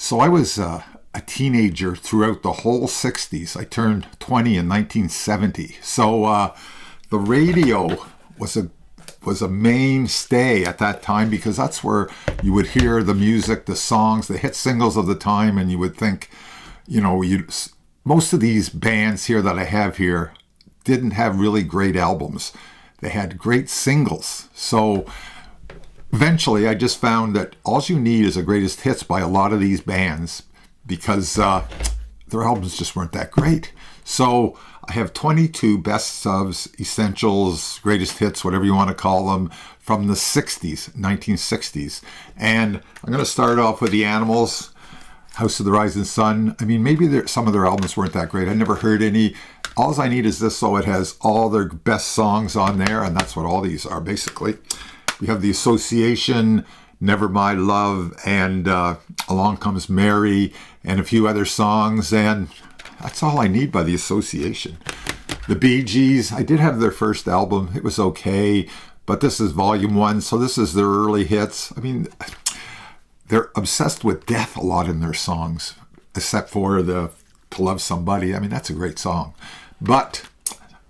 So I was a teenager throughout the whole 60s. I turned 20 in 1970. So the radio was a mainstay at that time because that's where you would hear the music, the songs, the hit singles of the time, and you would think, most of these bands here that I have here didn't have really great albums. They had great singles. So eventually I just found that all you need is a greatest hits by a lot of these bands because their albums just weren't that great. So I have 22 best ofs, essentials, greatest hits, whatever you want to call them, from the 60s, 1960s. And I'm going to start off with the Animals, House of the Rising Sun. I mean, maybe some of their albums weren't that great. I never heard any. All I Need Is This, so it has all their best songs on there, and that's what all these are, basically. We have The Association, Never My Love, and Along Comes Mary, and a few other songs, and that's all I need by The Association. The Bee Gees, I did have their first album. It was okay, but this is volume 1, so this is their early hits. I mean, they're obsessed with death a lot in their songs, except for the To Love Somebody. I mean, that's a great song. But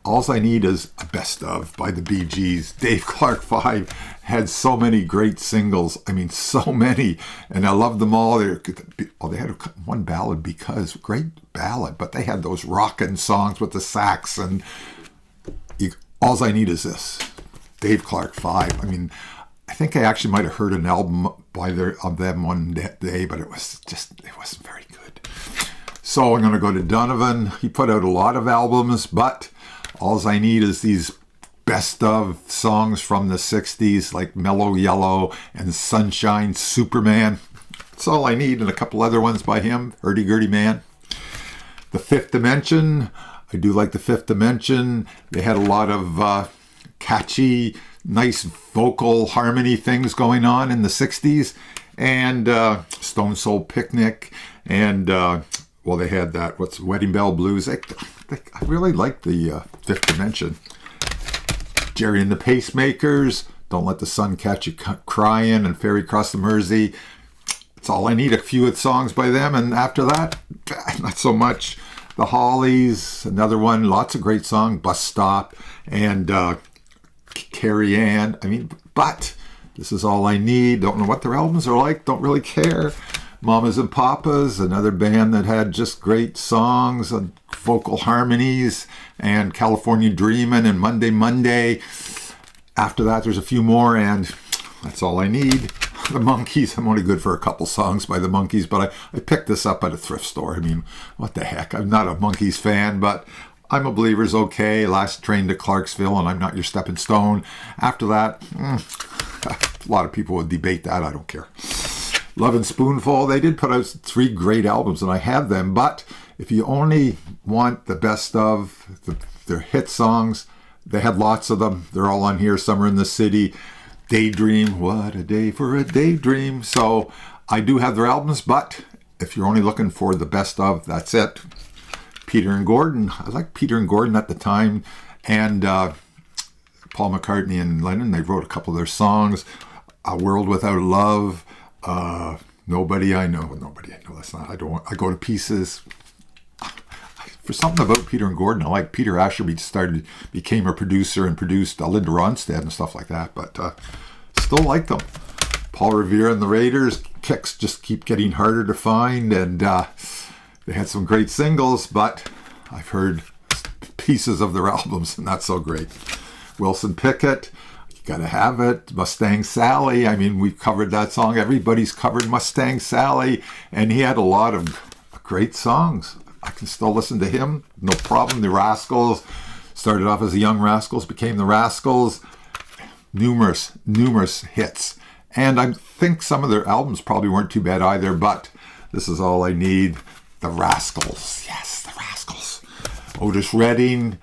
All I Need Is a Best Of by the Bee Gees. Dave Clark 5 had so many great singles. I mean, so many. And I love them all. They had one ballad, Because. Great ballad. But they had those rockin' songs with the sax. And All I Need Is This. Dave Clark 5. I mean, I think I actually might have heard an album of them one day, but it wasn't very good. So I'm going to go to Donovan. He put out a lot of albums, but all I need is these best of songs from the 60s, like Mellow Yellow and Sunshine, Superman. That's all I need, and a couple other ones by him, Hurdy Gurdy Man. The Fifth Dimension. I do like the Fifth Dimension. They had a lot of catchy, nice vocal harmony things going on in the 60s. And Stone Soul Picnic. And, they had that, Wedding Bell Blues. I really like the Fifth Dimension. Jerry and the Pacemakers, Don't Let the Sun Catch You Crying, and Ferry Across the Mersey. That's all I need, a few songs by them. And after that, not so much. The Hollies, another one, lots of great songs. Bus Stop, and Carrie Ann. I mean, but this is all I need. Don't know what their albums are like. Don't really care. Mamas and Papas, another band that had just great songs and vocal harmonies, and California Dreamin' and Monday Monday. After that, there's a few more, and that's all I need. The Monkees, I'm only good for a couple songs by the Monkees, but I picked this up at a thrift store. I mean, what the heck? I'm not a Monkees fan, but I'm a Believer's okay. Last Train to Clarksville, and I'm Not Your Stepping Stone. After that, a lot of people would debate that. I don't care. Love and Spoonful, they did put out 3 great albums, and I have them, but if you only want the best of their hit songs, they had lots of them. They're all on here. Summer in the City, Daydream, what a day for a daydream. So I do have their albums, but if you're only looking for the best of, that's it. Peter and Gordon, I liked Peter and Gordon at the time, and Paul McCartney and Lennon, they wrote a couple of their songs. A World Without Love, Nobody I Know. That's not. I Go to Pieces. For something about Peter and Gordon, I like Peter Asher became a producer and produced Linda Ronstadt and stuff like that. But still like them. Paul Revere and the Raiders. Kicks just keep getting harder to find, and they had some great singles, but I've heard pieces of their albums, and that's so great. Wilson Pickett. Gotta Have It. Mustang Sally. I mean, we've covered that song. Everybody's covered Mustang Sally. And he had a lot of great songs. I can still listen to him. No problem. The Rascals. Started off as the Young Rascals. Became the Rascals. Numerous hits. And I think some of their albums probably weren't too bad either. But this is all I need. The Rascals. Yes, the Rascals. Otis Redding.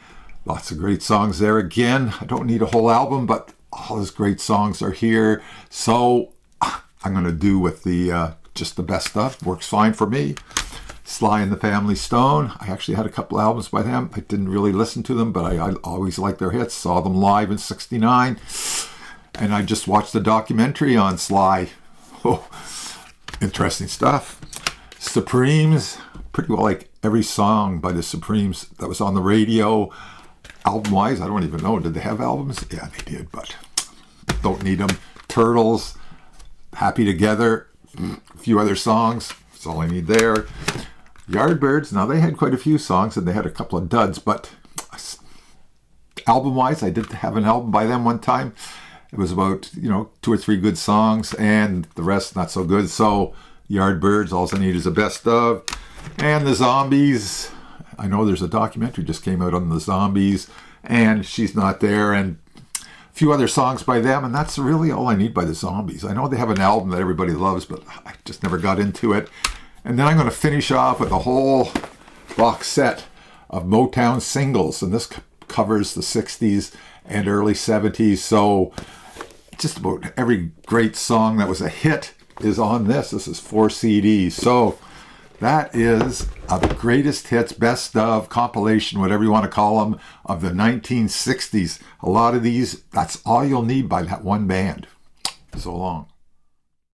Lots of great songs there. Again, I don't need a whole album, but all his great songs are here. So I'm going to do with the just the best stuff. Works fine for me. Sly and the Family Stone. I actually had a couple albums by them. I didn't really listen to them, but I always liked their hits. Saw them live in '69. And I just watched the documentary on Sly. Oh, interesting stuff. Supremes, pretty well like every song by the Supremes that was on the radio. Album-wise, I don't even know. Did they have albums? Yeah, they did, but don't need them. Turtles, Happy Together, a few other songs. That's all I need there. Yardbirds, now they had quite a few songs and they had a couple of duds, but album-wise, I did have an album by them one time. It was about, 2 or 3 good songs and the rest not so good. So Yardbirds, all I need is a best of. And the Zombies, I know there's a documentary just came out on the Zombies and She's Not There and a few other songs by them, and that's really all I need by the Zombies. I know they have an album that everybody loves, but I just never got into it. And then I'm going to finish off with a whole box set of Mottown singles, and this covers the 60s and early 70s, so just about every great song that was a hit is on this. This is 4 CDs, so that is a greatest hits, best of, compilation, whatever you want to call them, of the 1960s. A lot of these, that's all you'll need by that one band. So long.